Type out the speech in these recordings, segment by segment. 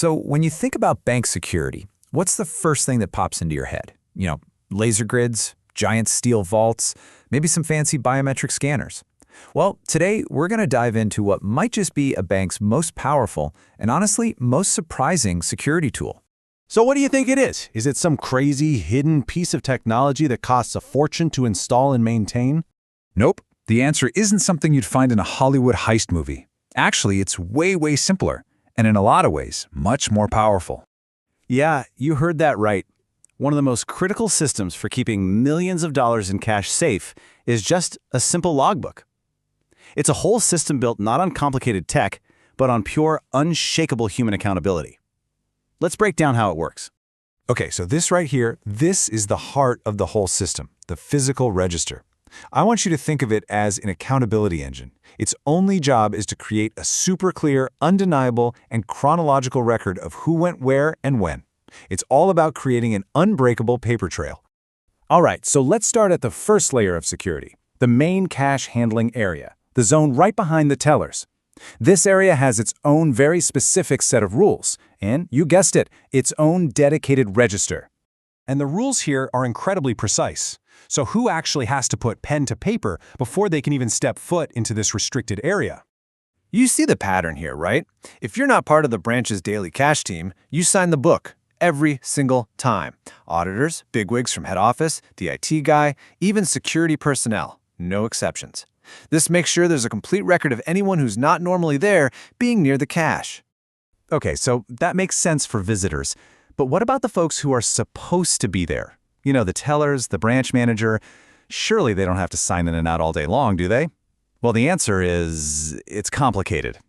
So when you think about bank security, what's the first thing that pops into your head? Laser grids, giant steel vaults, maybe some fancy biometric scanners. Well, today we're going to dive into what might just be a bank's most powerful and honestly most surprising security tool. So what do you think it is? Is it some crazy hidden piece of technology that costs a fortune to install and maintain? Nope. The answer isn't something you'd find in a Hollywood heist movie. Actually, it's way simpler, and in a lot of ways, much more powerful. Yeah, you heard that right. One of the most critical systems for keeping millions of dollars in cash safe is just a simple logbook. It's a whole system built not on complicated tech, but on pure, unshakable human accountability. Let's break down how it works. Okay, so this right here, this is the heart of the whole system, the physical register. I want you to think of it as an accountability engine. Its only job is to create a super clear, undeniable, and chronological record of who went where and when. It's all about creating an unbreakable paper trail. All right, so let's start at the first layer of security, the main cash handling area, the zone right behind the tellers. This area has its own very specific set of rules, and you guessed it, its own dedicated register. And the rules here are incredibly precise. So who actually has to put pen to paper before they can even step foot into this restricted area? You see the pattern here, right? If you're not part of the branch's daily cash team, you sign the book every single time. Auditors, bigwigs from head office, the IT guy, even security personnel, no exceptions. This makes sure there's a complete record of anyone who's not normally there being near the cash. Okay, so that makes sense for visitors. But what about the folks who are supposed to be there? The tellers, the branch manager. Surely they don't have to sign in and out all day long, do they? Well, the answer is it's complicated.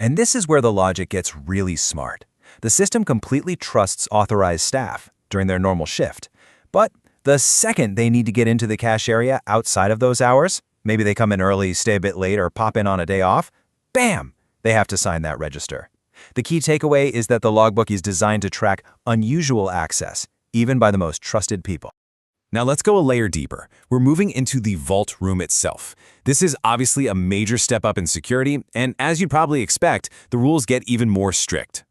And this is where the logic gets really smart. The system completely trusts authorized staff during their normal shift. But the second they need to get into the cash area outside of those hours, maybe they come in early, stay a bit late, or pop in on a day off, bam, they have to sign that register. The key takeaway is that the logbook is designed to track unusual access, even by the most trusted people. Now let's go a layer deeper. We're moving into the vault room itself. This is obviously a major step up in security, and as you'd probably expect, the rules get even more strict.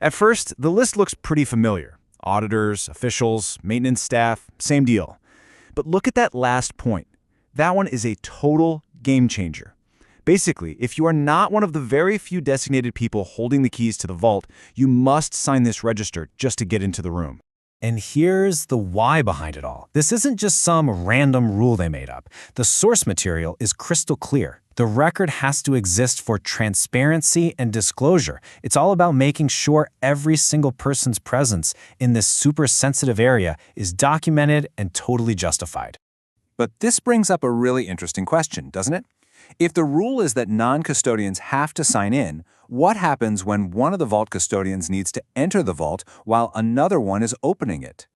At first, the list looks pretty familiar. Auditors, officials, maintenance staff, same deal. But look at that last point. That one is a total game changer. Basically, if you are not one of the very few designated people holding the keys to the vault, you must sign this register just to get into the room. And here's the why behind it all. This isn't just some random rule they made up. The source material is crystal clear. The record has to exist for transparency and disclosure. It's all about making sure every single person's presence in this super sensitive area is documented and totally justified. But this brings up a really interesting question, doesn't it? If the rule is that non-custodians have to sign in, what happens when one of the vault custodians needs to enter the vault while another one is opening it?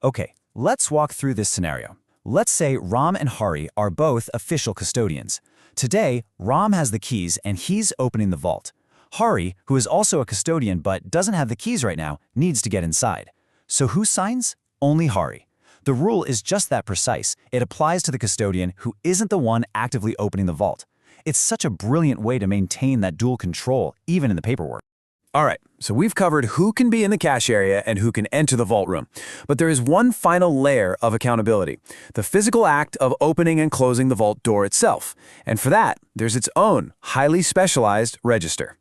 Okay, let's walk through this scenario. Let's say Ram and Hari are both official custodians. Today, Ram has the keys and he's opening the vault. Hari, who is also a custodian but doesn't have the keys right now, needs to get inside. So who signs? Only Hari. The rule is just that precise. It applies to the custodian who isn't the one actively opening the vault. It's such a brilliant way to maintain that dual control, even in the paperwork. All right, so we've covered who can be in the cash area and who can enter the vault room. But there is one final layer of accountability, the physical act of opening and closing the vault door itself. And for that, there's its own highly specialized register.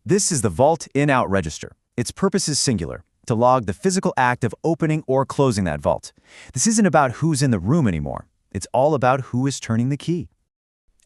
This is the Vault In-Out Register. Its purpose is singular, to log the physical act of opening or closing that vault. This isn't about who's in the room anymore. It's all about who is turning the key.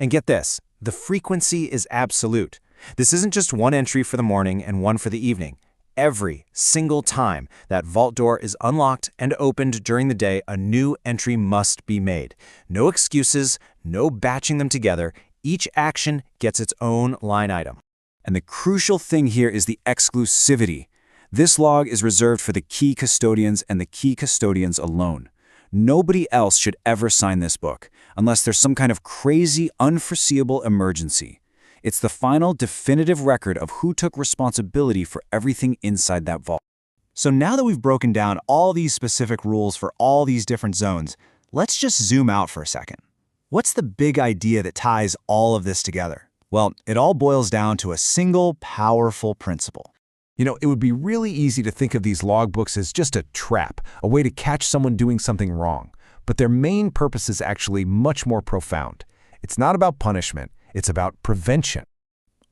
And get this, the frequency is absolute. This isn't just one entry for the morning and one for the evening. Every single time that vault door is unlocked and opened during the day, a new entry must be made. No excuses, no batching them together. Each action gets its own line item. And the crucial thing here is the exclusivity. This log is reserved for the key custodians and the key custodians alone. Nobody else should ever sign this book, unless there's some kind of crazy, unforeseeable emergency. It's the final definitive record of who took responsibility for everything inside that vault. So now that we've broken down all these specific rules for all these different zones, let's just zoom out for a second. What's the big idea that ties all of this together? Well, it all boils down to a single powerful principle. It would be really easy to think of these logbooks as just a trap, a way to catch someone doing something wrong. But their main purpose is actually much more profound. It's not about punishment, it's about prevention.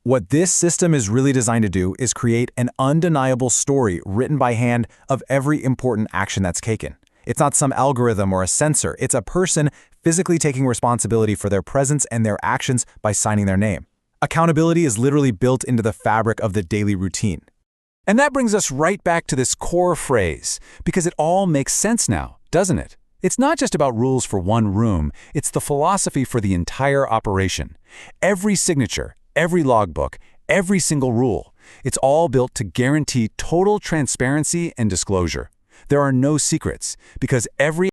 What this system is really designed to do is create an undeniable story written by hand of every important action that's taken. It's not some algorithm or a sensor. It's a person physically taking responsibility for their presence and their actions by signing their name. Accountability is literally built into the fabric of the daily routine. And that brings us right back to this core phrase, because it all makes sense now, doesn't it? It's not just about rules for one room, it's the philosophy for the entire operation. Every signature, every logbook, every single rule, it's all built to guarantee total transparency and disclosure. There are no secrets, because every